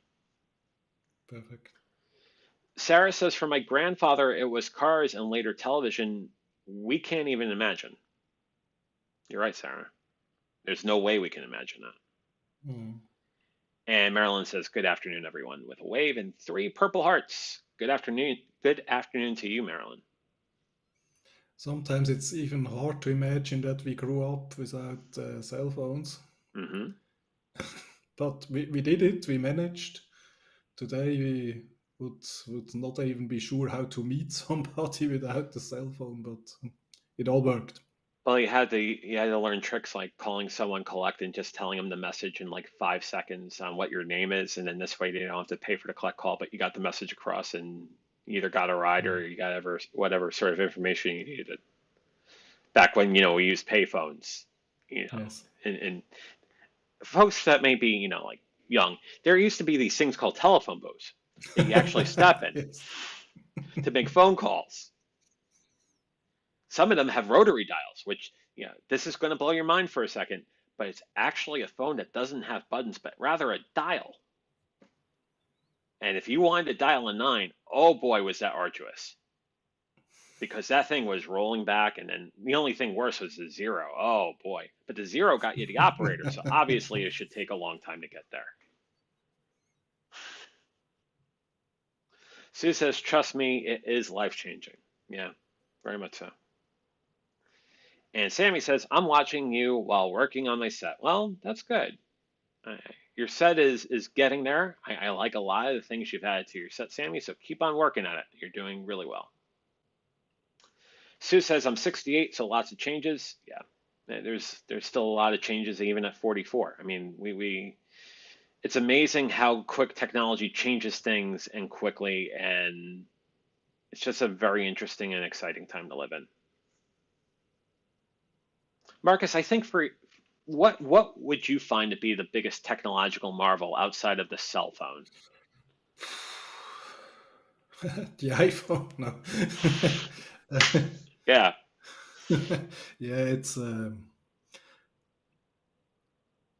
Perfect. Sarah says, for my grandfather, it was cars and later television. We can't even imagine. You're right, Sarah. There's no way we can imagine that. Mm. And Marilyn says, good afternoon, everyone, with a wave and three purple hearts. Good afternoon. Good afternoon to you, Marilyn. Sometimes it's even hard to imagine that we grew up without cell phones, Hmm. but we did it. We managed. Today we would not even be sure how to meet somebody without the cell phone, but it all worked. Well, you had to learn tricks like calling someone collect and just telling them the message in like 5 seconds on what your name is, and then this way they don't have to pay for the collect call, but you got the message across and you either got a ride Mm. or you got whatever sort of information you needed. Back when we used payphones, Yes. and folks that may be like young, there used to be these things called telephone booths that you actually step in Yes. to make phone calls. Some of them have rotary dials, which, this is going to blow your mind for a second, but it's actually a phone that doesn't have buttons, but rather a dial. And if you wanted to dial a nine, oh boy, was that arduous. because that thing was rolling back, and then the only thing worse was the zero. Oh boy. But the zero got you the operator, so obviously it should take a long time to get there. Sue says, trust me, it is life changing. Yeah, very much so. And Sammy says, I'm watching you while working on my set. Well, that's good. Uh, your set is getting there. I like a lot of the things you've added to your set, Sammy, so keep on working at it. You're doing really well. Sue says, I'm 68, so lots of changes. Yeah, there's still a lot of changes even at 44. I mean, we it's amazing how quick technology changes things and quickly, and it's just a very interesting and exciting time to live in. Marcus, I think for what would you find to be the biggest technological marvel outside of the cell phone? The iPhone, no. Yeah. Yeah,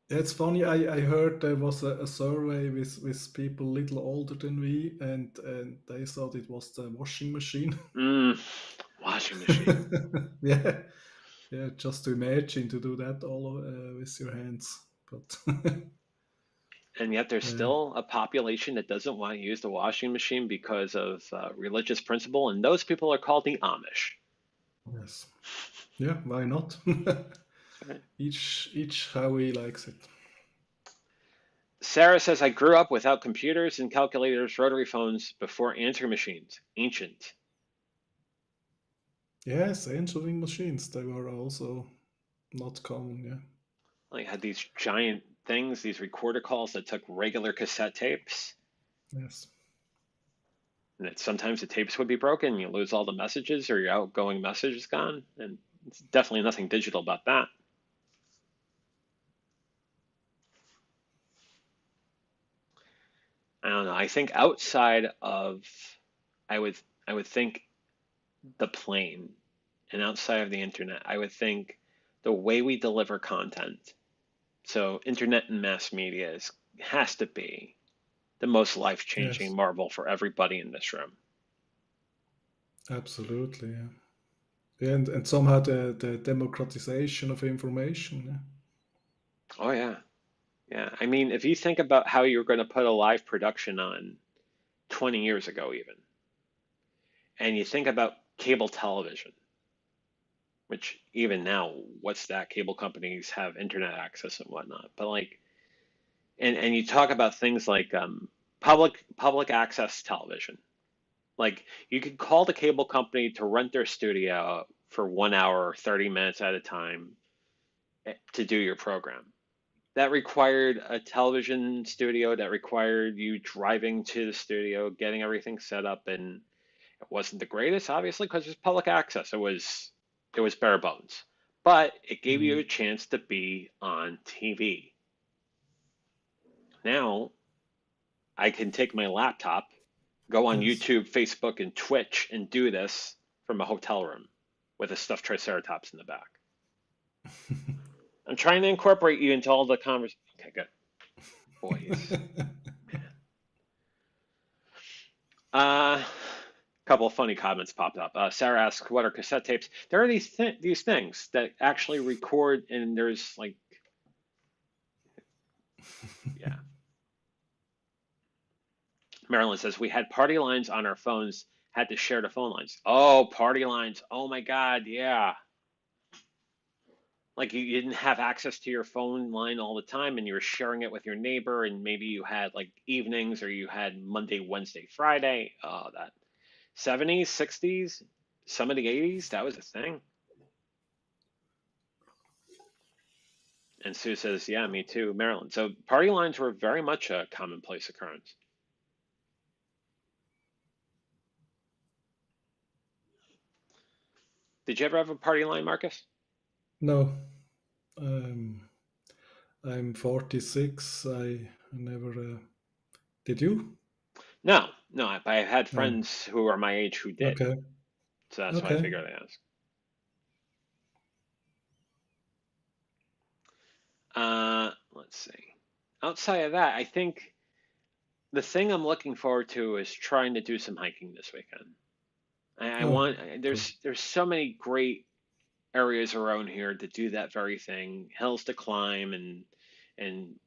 it's funny. I heard there was a survey with people little older than me, and they thought it was the washing machine. Mm, washing machine. Yeah, yeah. Just to imagine to do that all with your hands, but And yet there's yeah, still a population that doesn't want to use the washing machine because of religious principle, and those people are called the Amish. yes, yeah. Why not? Right. Each how he likes it. Sarah says, I grew up without computers and calculators, rotary phones before answering machines. Ancient. Yes, answering machines. They were also not common. Yeah. Like had these giant things, these recorder calls that took regular cassette tapes. Yes. And that sometimes the tapes would be broken, you lose all the messages or your outgoing message is gone. And it's definitely nothing digital about that. I don't know. I think outside of I would I would think the plane and outside of the internet, I would think the way we deliver content. So internet and mass media has to be the most life-changing Yes. marvel for everybody in this room. Absolutely. Yeah. Yeah, and somehow the democratization of information. Yeah. Oh yeah. Yeah. I mean, if you think about how you're going to put a live production on 20 years ago even, and you think about cable television, which even now, what's that? Cable companies have internet access and whatnot. But like, and you talk about things like public access television. Like you could call the cable company to rent their studio for 1 hour or 30 minutes at a time to do your program. That required a television studio, that required you driving to the studio, getting everything set up, and it wasn't the greatest, obviously, because it's public access. It was bare bones. But it gave you Mm. a chance to be on TV. Now I can take my laptop, go on Yes. YouTube, Facebook, and Twitch and do this from a hotel room with a stuffed Triceratops in the back. I'm trying to incorporate you into all the conversation. Okay, good. Boys. A couple of funny comments popped up. Sarah asks, "What are cassette tapes?" There are these things that actually record, and there's like, yeah. Marilyn says we had party lines on our phones, had to share the phone lines. Oh, party lines! Oh my God, yeah. Like you didn't have access to your phone line all the time, and you were sharing it with your neighbor, and maybe you had like evenings, or you had Monday, Wednesday, Friday. Oh, that 70s, 60s, some of the 80s, that was a thing. And Sue says, yeah, me too, Maryland. So party lines were very much a commonplace occurrence. Did you ever have a party line, Marcus? No. Um, I'm 46. I never. Did you? No, no, but I had No. friends who are my age who did. Okay. So that's why I Okay. figured I'd ask. Let's see. Outside of that, I think the thing I'm looking forward to is trying to do some hiking this weekend. I Oh, want cool. there's so many great areas around here to do that very thing, hills to climb and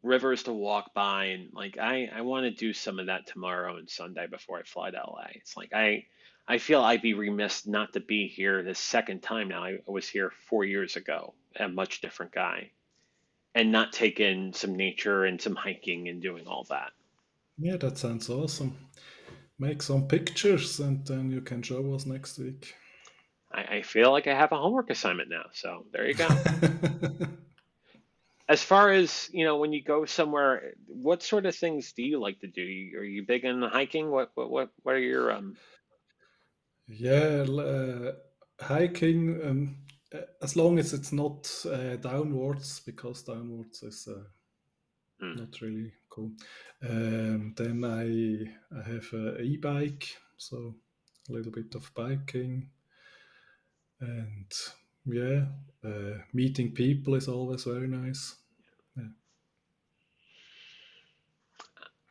rivers to walk by, and like I want to do some of that tomorrow and Sunday before I fly to LA. It's like I feel I'd be remiss not to be here this second time now. I was here 4 years ago, a much different guy, and not take in some nature and some hiking and doing all that. Yeah, that sounds awesome. Make some pictures and then you can show us next week. I feel like I have a homework assignment now, so there you go. As far as, when you go somewhere, what sort of things do you like to do? Are you big into hiking? What are your Yeah, hiking, as long as it's not downwards, because downwards is hmm. not really cool. Then I have a e-bike, so a little bit of biking, and yeah, meeting people is always very nice. Yeah.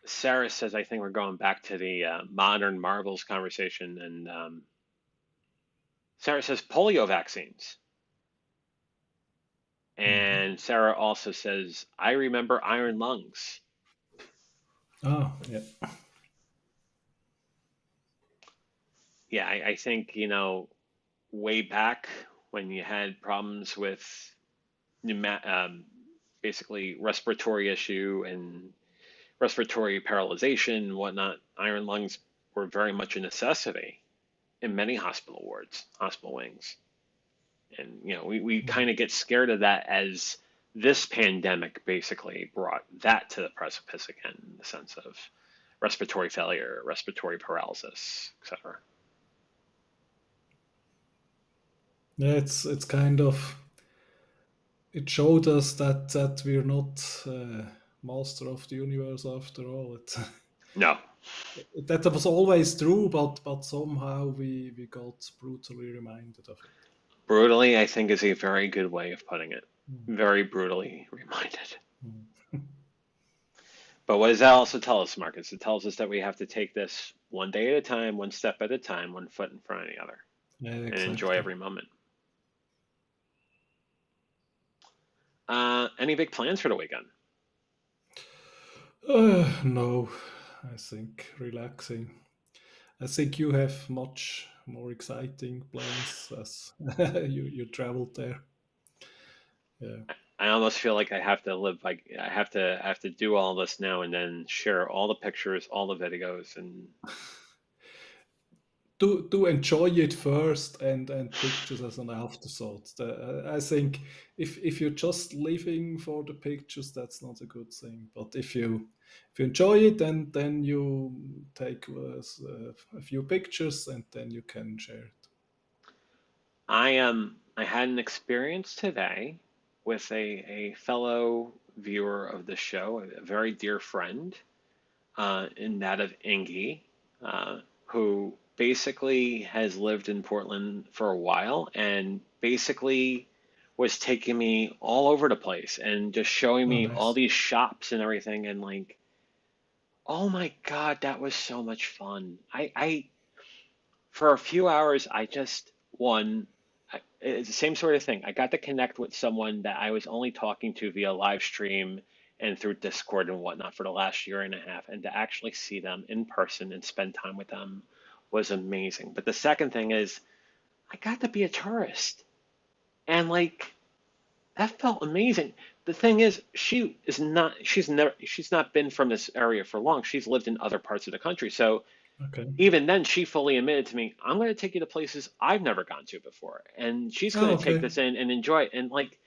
Sarah says, I think we're going back to the modern marvels conversation, and Sarah says polio vaccines. Mhm. And Sarah also says, I remember iron lungs. Oh, yeah. Yeah, I think, way back when you had problems with pneuma- um, basically respiratory issue and respiratory paralyzation and whatnot, iron lungs were very much a necessity in many hospital wards, hospital wings. And, we Mm. kind of get scared of that as this pandemic basically brought that to the precipice again, in the sense of respiratory failure, respiratory paralysis, etc. Yeah, it's kind of, it showed us that we're not master of the universe after all. No, That was always true, but somehow we got brutally reminded of it. brutally, I think, is a very good way of putting it. Mm, Very brutally reminded. mm. But what does that also tell us, Marcus? It tells us that we have to take this one day at a time, one step at a time, one foot in front of the other, Yeah, and enjoy exactly. every moment. Any big plans for the weekend? No, I think relaxing. I think you have much more exciting plans as you traveled there. Yeah. I almost feel like I have to live like I have to do all this now and then share all the pictures, all the videos, and Do enjoy it first and pictures as an afterthought. I think if you're just living for the pictures, that's not a good thing. But if you enjoy it, then you take a few pictures and then you can share it. I had an experience today with a fellow viewer of the show, a very dear friend, in that of Ingy, who basically has lived in Portland for a while and basically was taking me all over the place and just showing Oh, me all nice. these shops and everything, and like, oh my God, that was so much fun. I for a few hours, I just won. It's the same sort of thing. I got to connect with someone that I was only talking to via live stream and through Discord and whatnot for the last year and a half, and to actually see them in person and spend time with them was amazing. But the second thing is, I got to be a tourist, and like that felt amazing. The thing is, she's not been from this area for long. She's lived in other parts of the country, so Okay. even then she fully admitted to me, I'm going to take you to places I've never gone to before, and she's Oh, going to take okay. this in and enjoy it. And like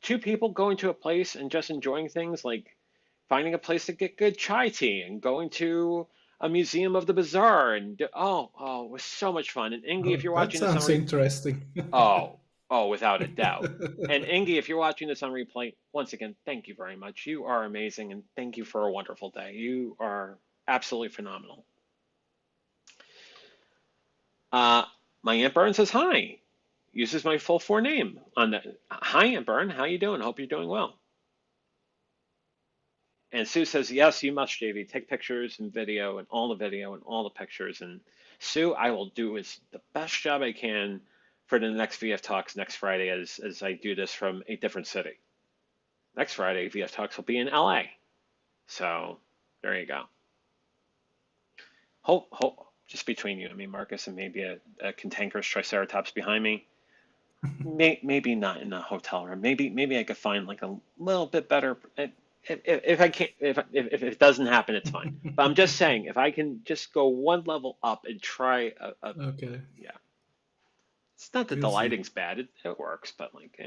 two people going to a place and just enjoying things, like finding a place to get good chai tea and going to a museum of the bazaar, and it was so much fun. And Ingi, if Oh, you're that watching this on sounds interesting. oh, without a doubt. And Ingi, if you're watching this on replay, once again, thank you very much. You are amazing, and thank you for a wonderful day. You are absolutely phenomenal. Uh, my Aunt Byrne says hi. Uses my full forename on the. Hi, Aunt Byrne. How you doing? Hope you're doing well. And Sue says, yes, you must, JV. Take pictures and video and all the pictures. And Sue, I will do the best job I can for the next VF Talks next Friday as I do this from a different city. Next Friday, VF Talks will be in LA. So there you go. Just between you and me, Marcus, and maybe a cantankerous Triceratops behind me. Maybe not in a hotel room. Maybe I could find like a little bit better. If I can't, if it doesn't happen, it's fine. But I'm just saying, if I can just go one level up and try Okay, yeah, it's not that we'll the see. lighting's bad. It works, but like,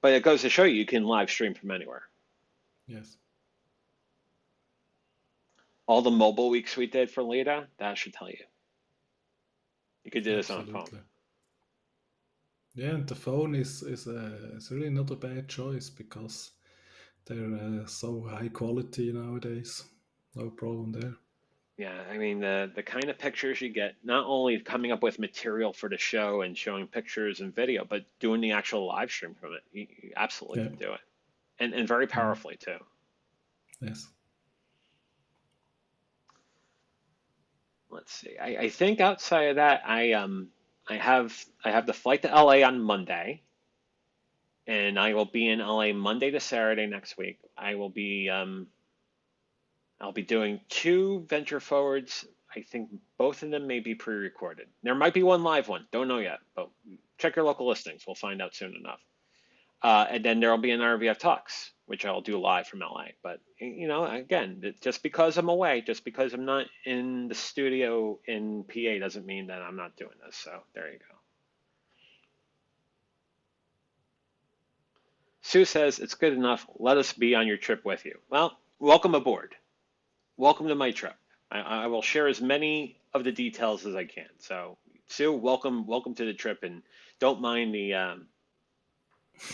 But it goes to show you can live stream from anywhere. Yes, All the mobile weeks we did for Leda, that should tell you. You could do this on a phone. absolutely. Yeah, and the phone is really not a bad choice because they're so high quality nowadays. No problem there. Yeah, I mean the kind of pictures you get, not only coming up with material for the show and showing pictures and video, but doing the actual live stream from it. You absolutely Yeah. can do it, and very Mm. powerfully too. Yes. Let's see. I think outside of that, I have the flight to LA on Monday, and I will be in LA Monday to Saturday next week. I'll be doing two venture forwards. I think both of them may be pre-recorded. There might be one live one. Don't know yet, but check your local listings. We'll find out soon enough. And then there'll be an RVF Talks, which I'll do live from LA. But again, just because I'm away, just because I'm not in the studio in PA, doesn't mean that I'm not doing this. So there you go. Sue says it's good enough. Let us be on your trip with you. Well, welcome aboard. Welcome to my trip. I will share as many of the details as I can. So, Sue, welcome to the trip, and don't mind the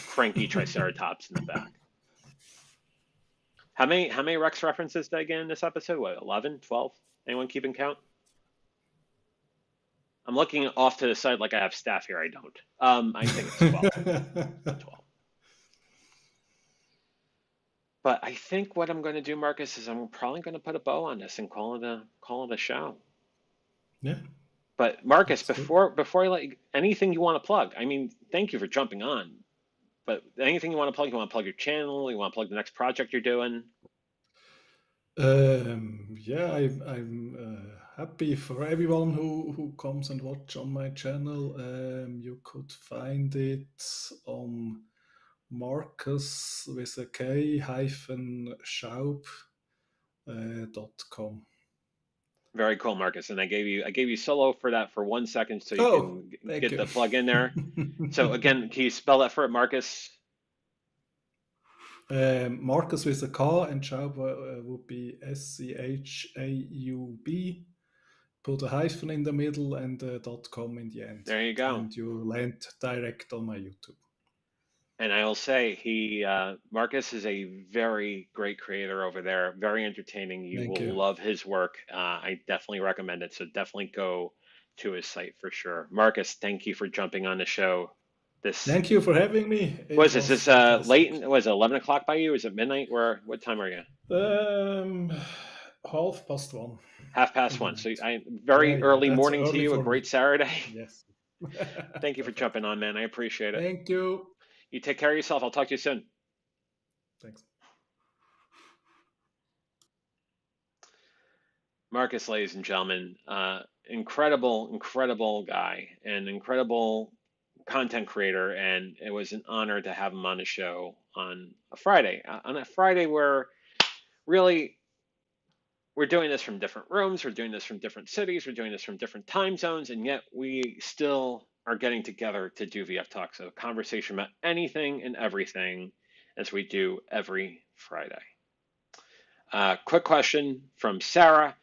cranky Triceratops in the back. How many Rex references did I get in this episode? What, 11, 12? Anyone keeping count? I'm looking off to the side like I have staff here. I don't. I think it's 12. 12. But I think what I'm going to do, Marcus, is I'm probably going to put a bow on this and call it a show. Yeah, But Marcus, that's good. before I let you, anything you want to plug? I mean, thank you for jumping on. But anything you want to plug? You want to plug your channel? You want to plug the next project you're doing? Yeah, I'm happy for everyone who comes and watch on my channel. You could find it on Marcus with a K hyphen Schaub.com. Very cool, Marcus. And I gave you solo for that for 1 second so you Oh, can thank get you. the plug in there. So again, can you spell that for it, Marcus? Marcus with a K and Schaub would be SCHAUB. Put a hyphen in the middle and .com in the end, There you go. and you land direct on my YouTube. And I will say Marcus is a very great creator over there, very entertaining. You Thank will you. love his work. I definitely recommend it. So definitely go to his site for sure. Marcus, thank you for jumping on the show. This Thank you for having me. It was this was is late. fantastic. Was it 11 o'clock by you? Is it midnight? What time are you? Um, 1:30 Half in past the one. So night. Yeah, very yeah, early that's morning to early you. A for me. great Saturday. Yes. Thank you for Perfect. jumping on, man. I appreciate it. Thank you. You take care of yourself. I'll talk to you soon. Thanks. Marcus, ladies and gentlemen, incredible guy and incredible content creator, and it was an honor to have him on the show on a Friday. On a Friday where really we're doing this from different rooms, we're doing this from different cities, we're doing this from different time zones, and yet we still are getting together to do VF Talks, a conversation about anything and everything as we do every Friday. Quick question from Sarah.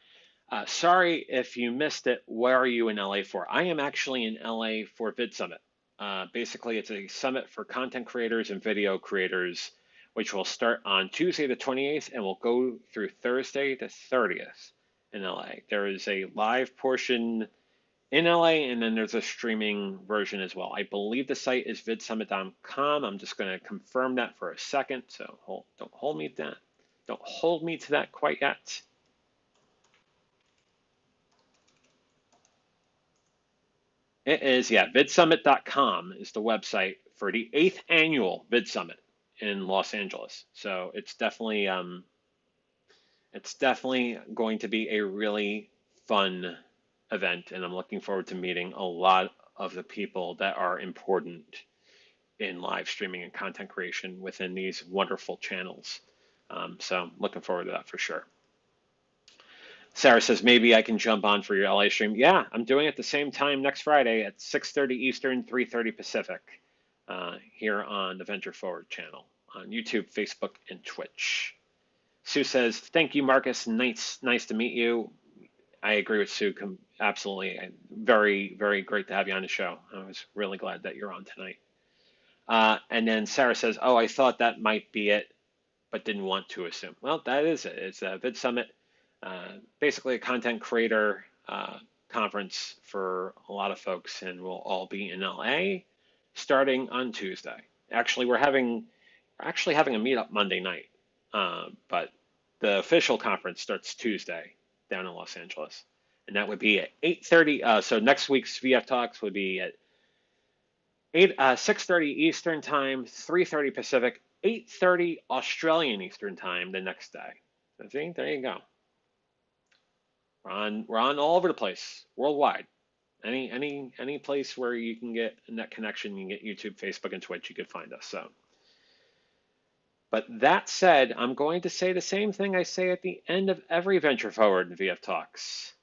Sorry if you missed it. Where are you in LA for? I am actually in LA for Vid Summit. Basically, it's a summit for content creators and video creators, which will start on Tuesday the 28th and will go through Thursday the 30th in LA. There is a live portion in LA, and then there's a streaming version as well. I believe the site is vidsummit.com. I'm just going to confirm that for a second, so don't hold me to that. Don't hold me to that quite yet. It is, yeah, vidsummit.com is the website for the 8th annual Vid Summit in Los Angeles. So it's definitely going to be a really fun event, and I'm looking forward to meeting a lot of the people that are important in live streaming and content creation within these wonderful channels. So looking forward to that for sure. Sarah says, maybe I can jump on for your LA stream. Yeah, I'm doing it the same time next Friday at 6:30 Eastern, 3:30 Pacific, here on the Venture Forward channel on YouTube, Facebook, and Twitch. Sue says, thank you, Marcus. Nice to meet you. I agree with Sue. Absolutely. Very, very great to have you on the show. I was really glad that you're on tonight. And then Sarah says, oh, I thought that might be it, but didn't want to assume. Well, that is it. It's a Vid Summit, basically a content creator conference for a lot of folks, and we'll all be in LA starting on Tuesday. Actually, we're having a meetup Monday night, but the official conference starts Tuesday down in Los Angeles, and that would be at 8:30. So next week's VF Talks would be at 6:30 Eastern Time, 3:30 Pacific, 8:30 Australian Eastern Time the next day. So see, there you go. We're on all over the place, worldwide. Any place where you can get a net connection, you can get YouTube, Facebook, and Twitch, you can find us. So. But that said, I'm going to say the same thing I say at the end of every Venture Forward VF Talks.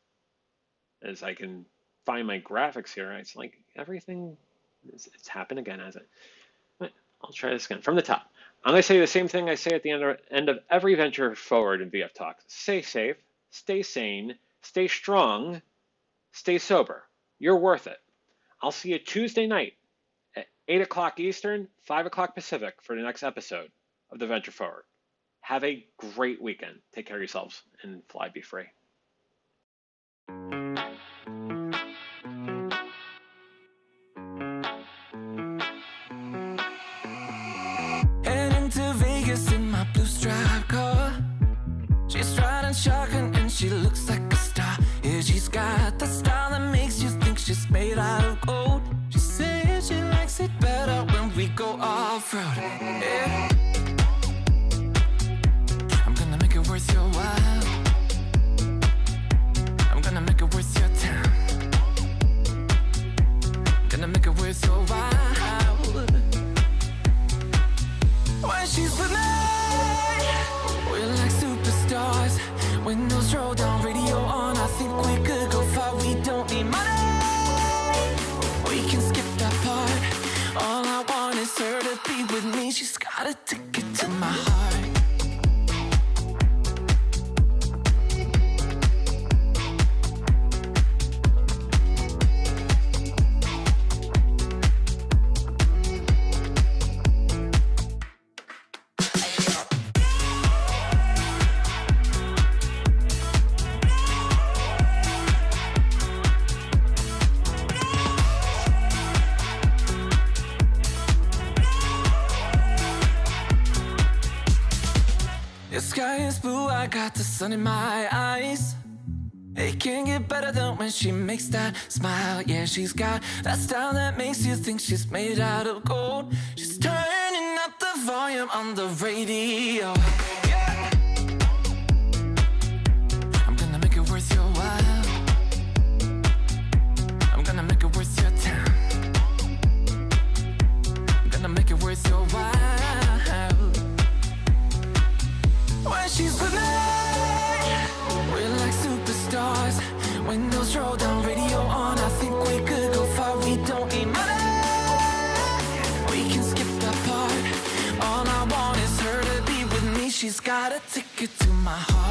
As I can find my graphics here, it's like everything, it's happened again, has it? But I'll try this again from the top. I'm going to say the same thing I say at the end of every Venture Forward in VF Talks. Stay safe, stay sane, stay strong, stay sober. You're worth it. I'll see you Tuesday night at 8 o'clock Eastern, 5 o'clock Pacific for the next episode of the Venture Forward. Have a great weekend. Take care of yourselves and fly be free. Heading to Vegas in my blue stripe car. She's riding shotgun and she looks like a star. Yeah, she's got the style that makes you think she's made out of gold. She says she likes it better when we go off-road. Yeah. Worth your while. I'm gonna make it worth your time. Gonna make it worth your while. When she's with me, we're like superstars. Windows roll down, radio on. I think we could go far. We don't need money. We can skip that part. All I want is her to be with me. She's got a ticket to my heart. The sky is blue, I got the sun in my eyes. It can't get better than when she makes that smile. Yeah, she's got that style that makes you think she's made out of gold. She's turning up the volume on the radio. Yeah. I'm gonna make it worth your while. I'm gonna make it worth your time. I'm gonna make it worth your while. When she's with me, we're like superstars. Windows roll down, radio on. I think we could go far. We don't need money. We can skip that part. All I want is her to be with me. She's got a ticket to my heart.